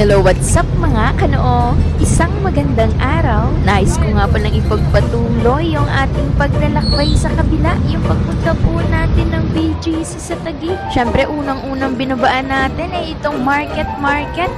Hello, what's up mga kanoo? Isang magandang araw. Nais ko nga palang ipagpatuloy yung ating paglalakbay sa kabila, yung pagpunta po natin ng BGC sa Taguig. Siyempre, unang-unang binabaan natin ay itong market.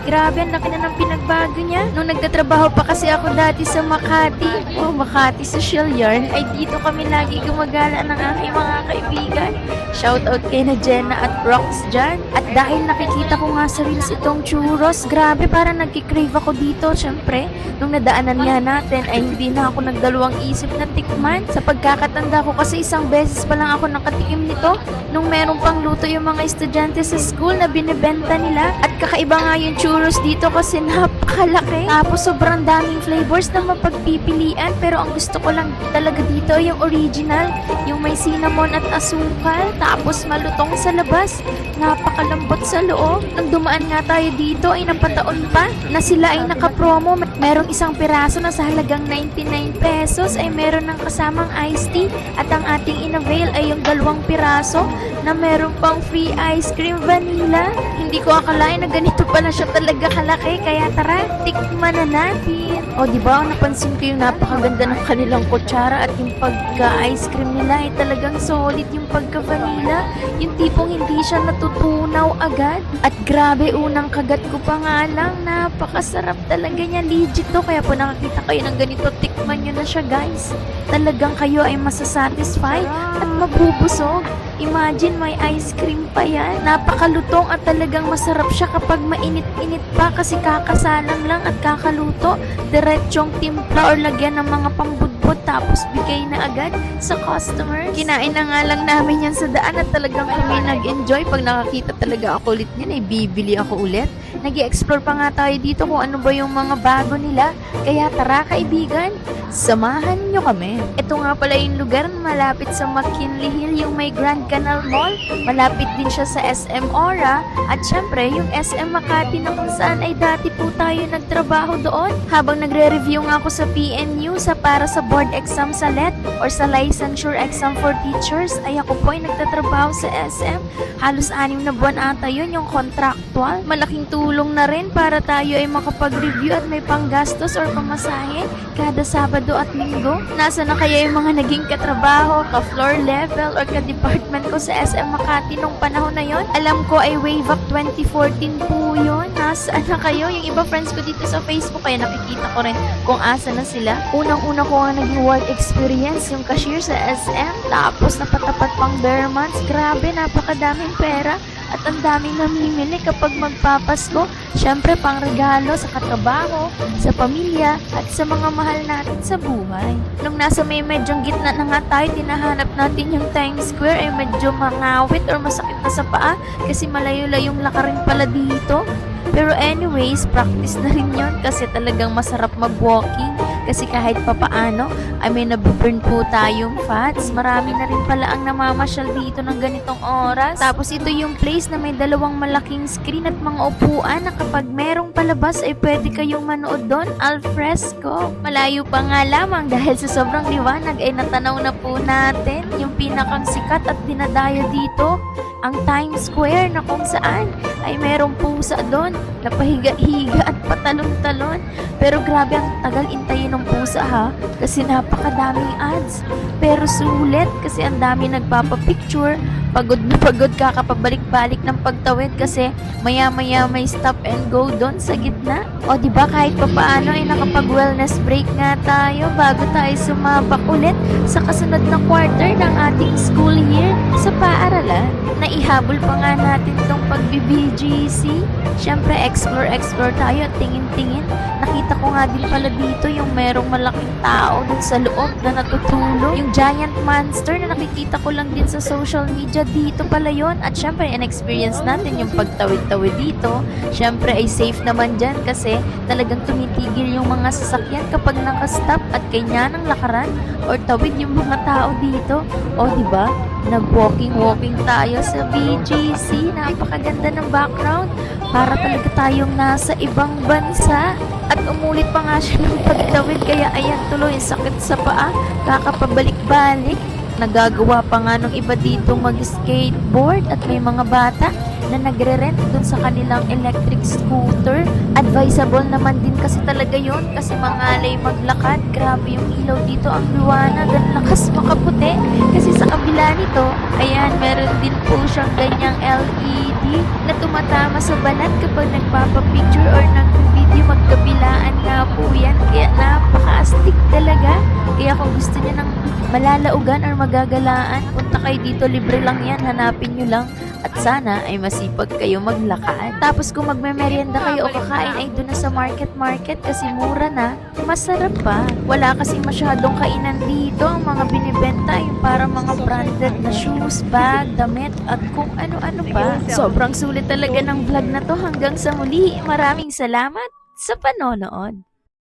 Grabe, ang laki na ng pinagbago niya. Nung nagtatrabaho pa kasi ako dati sa Makati, Makati Social Yarn, ay dito kami lagi gumagala ng aking mga kaibigan. Shoutout kay na Jenna at Rox dyan. At dahil nakikita ko nga sa reels itong churros, grabe, parang nagkikrave ako dito. Siyempre, nung nadaanan nga natin ay hindi na ako nagdalawang isip na tikman. Sa pagkakatanda ko kasi isang beses pa lang ako nakatikim nito nung meron pang luto yung mga estudyante sa school na binibenta nila. At kakaiba nga yung churros dito kasi napakalaki. Tapos sobrang daming flavors na mapagpipilian, pero ang gusto ko lang talaga dito yung original, yung may cinnamon at asukal, tapos malutong sa labas, napakalambot sa loob. Nang dumaan nga tayo dito ay napataon pa na sila ay nakapromo. Merong isang piraso na sa halagang 99 pesos ay meron ng kasamang iced tea, at ang ating inavail ay yung 2 piraso na meron pang free ice cream vanilla. Hindi ko akalain na ganito pala siya talaga kalaki, kaya tara, tikman na natin. O diba, napansin ko yung napakaganda ng kanilang kutsara, at yung pagka-ice cream nila ay talagang solid yung pagka-vanilla. Yung tipong hindi siya natutunaw agad. At grabe, unang kagat ko pa nga lang, napakasarap talaga niya. Legit to, kaya po nakakita kayo ng ganito, tikman nyo na siya guys. Talagang kayo ay masasatisfy at mabubusog. Imagine, may ice cream pa yan. Napakalutong at talagang masarap siya kapag mainit-init pa, kasi kakasalang lang at kakaluto. Diretsong timpla or lagyan ng mga pambudbod, tapos bigay na agad sa customers. Kinain na nga lang namin yan sa daan at talagang kami nag-enjoy. Pag nakakita talaga ako ulit niyan ay bibili ako ulit. Nag-i-explore pa nga tayo dito kung ano ba yung mga bago nila. Kaya tara kaibigan, samahan nyo kami. Ito nga pala yung lugar na malapit sa McKinley Hill, yung may Grand Canal Mall. Malapit din siya sa SM Aura, at syempre yung SM Makati na kung saan ay dati po tayo nagtrabaho doon. Habang nagre-review nga ako sa PNU para sa board exam sa LET or sa licensure exam for teachers, ay ako po ay nagtatrabaho sa SM. Halos 6 na buwan ata yun, yung contractual. Malaking tulong na rin para tayo ay makapag-review at may panggastos or pamasahe kada Sabado at Linggo. Nasa na kaya yung mga naging katrabaho, ka-floor level or ka-department ko sa SM Makati nung panahon na yon? Alam ko ay way back 2014 po yun. Nasaan na kayo? Yung iba friends ko dito sa Facebook, kaya nakikita ko rin kung asa na sila. Unang-una ko nga naging work experience, yung cashier sa SM. Tapos napatapat pang bare months. Grabe, napakadaming pera. At ang daming namimili kapag magpapasko. Siyempre, pang regalo sa katrabaho, sa pamilya, at sa mga mahal natin sa buhay. Nung nasa may medyong gitna na nga tayo, tinahanap natin yung Times Square, ay medyo mangawit or masakit na sa paa kasi malayo-layong lakarin pala dito. Pero anyways, practice na rin yun kasi talagang masarap mag-walking. Kasi kahit papaano, ay may nabuburn po tayong fats. Marami na rin pala ang namamasyal dito ng ganitong oras. Tapos ito yung place na may 2 malaking screen at mga upuan na kapag merong palabas ay pwede kayong manood doon al fresco. Malayo pa nga lamang dahil sa sobrang liwanag ay natanaw na po natin yung pinakang sikat at dinadayo dito, ang Times Square, na kung saan ay merong pusa doon na pahiga-higa at patalon-talon. Pero grabe, ang tagal intayin ng pusa ha, kasi napakadaming ads. Pero sulit kasi ang dami nagpapapicture. Pagod na pagod ka kapabalik-balik ng pagtawid kasi maya-maya may stop and go doon sa gitna. O diba, kahit papaano ay nakapag-wellness break nga tayo bago tayo sumabak ulit sa kasunod na quarter ng ating school year sa paaralan. Naihabol pa nga natin itong pag-BGC. Siyempre, explore tayo at tingin-tingin. Nakita ko nga din pala dito yung merong malaking tao dun sa loob na natutulog. Yung giant monster na nakikita ko lang din sa social media, dito pala yun. At syempre, in-experience natin yung pagtawid-tawid dito. Syempre, ay safe naman dyan kasi talagang tumitigil yung mga sasakyan kapag nakastop at kanya ng lakaran or tawid yung mga tao dito. O diba, nag-walking tayo sa BGC. Napakaganda ng background. Para talaga tayong nasa ibang bansa. At umulit pa nga siya ng pagtawid, kaya ayan tuloy, sakit sa paa, kakapabalik-balik. Nagagawa pa nga nung iba dito mag-skateboard at may mga bata na nagre-rent dun sa kanilang electric scooter. Advisable naman din kasi talaga yon kasi mangalay maglakad. Grabe yung ilaw dito, ang liwanag, ang lakas makaputi. Kasi sa kabila nito, ayan, meron din po siyang ganyang LED na tumatama sa balat kapag nagpapapicture or nag-video. Magkabilaan nga po yan, kaya napaka-astig talaga. Kaya kung gusto niyo ng malalaugan or magagalaan, punta kayo dito, libre lang yan, hanapin nyo lang. At sana ay masipag kayo maglakad. Tapos kung magmemeryenda kayo o kakain ay doon na sa market kasi mura na, masarap pa. Wala kasing masyadong kainan dito. Ang mga binibenta yung para mga branded na shoes, bag, damit at kung ano-ano pa. Sobrang sulit talaga ng vlog na to. Hanggang sa muli, maraming salamat sa panonood.